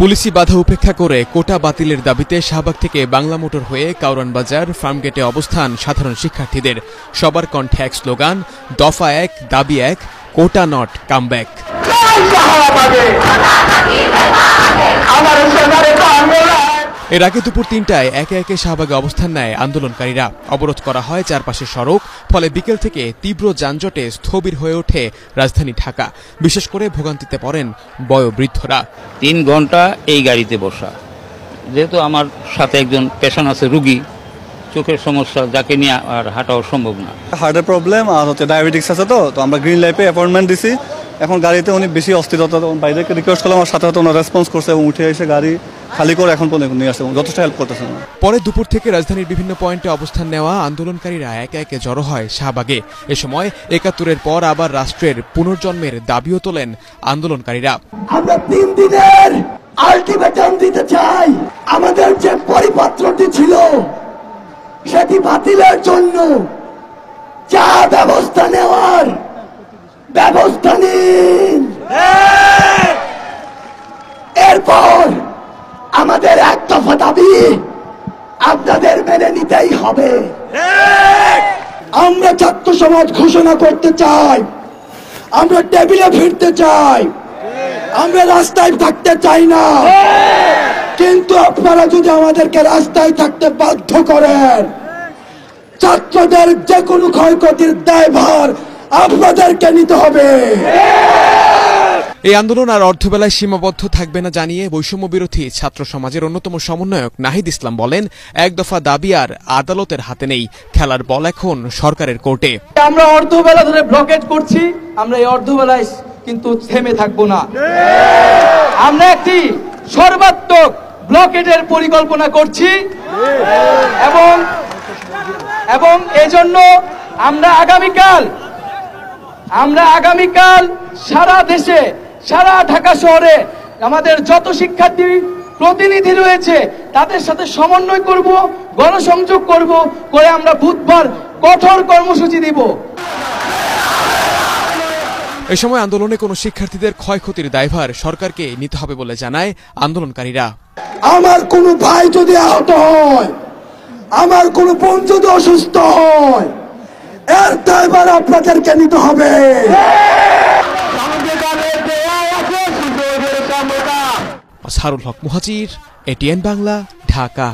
পুলিশি বাধা উপেক্ষা করে কোটা বাতিলের দাবিতে শাহবাগ থেকে বাংলা মোটর হয়ে কাউরান বাজার ফার্মগেটে অবস্থান সাধারণ শিক্ষার্থীদের। সবার কণ্ঠে এক স্লোগান, দফা এক, দাবি এক, কোটা নট কামব্যাক। এর আগে দুপুর ৩টায় একে একে শাহবাগে অবস্থান নেয় আন্দোলনকারীরা। অবরোধ করা হয় চারপাশের সড়ক, ফলে বিকেল থেকে তীব্র যানজটে স্থবির হয়ে ওঠে রাজধানী ঢাকা। বিশেষ করে ভোগান্তিতে পড়েন বয়োবৃদ্ধরা। ৩ ঘন্টা এই গাড়িতে বসা, যেহেতু আমার সাথে একজন পেশেন্ট আছে, রুগী, চোখের সমস্যা, যাকে নিয়ে আর হাঁটাও সম্ভব না। হার্টের প্রবলেম আর ডায়াবেটিক্স আছে, তো আমরা গ্রিন লাইফে অ্যাপয়েন্টমেন্ট দিছি। এখন গাড়িতে উনি বেশি অস্থিরতা, বাইরেকে রিকোয়েস্ট করলাম, আমার সাথে ওনার রেসপন্স করছে এবং উঠে এসে গাড়ি খালি করে এখন পর্যন্ত নিয়ে আসছে, যথেষ্ট হেল্প করতেছে। পরে দুপুর থেকে রাজধানীর বিভিন্ন পয়েন্টে অবস্থান নেওয়া আন্দোলনকারীরা একে একে জড়ো হয় শাহবাগে। এ সময় ৭১-এর পর আবার রাষ্ট্রের পুনর্জন্মের দাবিও তোলেন আন্দোলনকারীরা। আমরা ৩ দিনের আলটিমেটাম দিতে চাই। আমাদের যে পরিপত্রটি ছিল সেটি বাতিলের জন্য যা ব্যবস্থা নেওয়ার ব্যবস্থা নিন। এরপর আমাদের এক দফা দাবি আপনাদের মেনে নিতেই হবে। আমরা ছাত্র সমাজ ঘোষণা করতে চাই, আমরা টেবিলে ফিরতে চাই, আমরা রাস্তায় থাকতে চাই না। কিন্তু আপনারা যদি আমাদেরকে রাস্তায় থাকতে বাধ্য করেন, ছাত্রদের যে কোনো ক্ষয়ক্ষতির দায়ভার আপনাদেরকে নিতে হবে। এই আন্দোলন আর অর্ধবেলায় সীমাবদ্ধ থাকবে না জানিয়ে বৈষম্য বিরোধী ছাত্র সমাজের অন্যতম সমন্বয়ক নাহিদ ইসলাম বলেন, এক দফা দাবি আর আদালতের হাতে নেই, খেলার বল এখন সরকারের কোর্টে। আমরা অর্ধবেলা ধরে ব্লকেট করছি, আমরা এই অর্ধবেলায় কিন্তু থেমে থাকবো না। আমরা একটি সর্বাত্মক ব্লকেটের পরিকল্পনা করছি এবং এজন্য আমরা আগামীকাল সারা দেশে, সারা ঢাকা শহরে আমাদের যত শিক্ষার্থী প্রতিনিধি রয়েছে তাদের সাথে সমন্বয় করব, গণসংযোগ করে আমরা বুধবার কঠোর কর্মসূচি দিব। এ সময় আন্দোলনে কোনো শিক্ষার্থীদের ক্ষয়ক্ষতির দায়ভার সরকারকে নিতে হবে বলে জানায় আন্দোলনকারীরা। আমার কোনো ভাই যদি আহত হয়, আমার কোনো বোন যদি অসুস্থ হয়, এর দায়ভার আপনাদেরকে নিতে হবে। আসহারুল হক মুহাজির, এটিএন বাংলা, ঢাকা।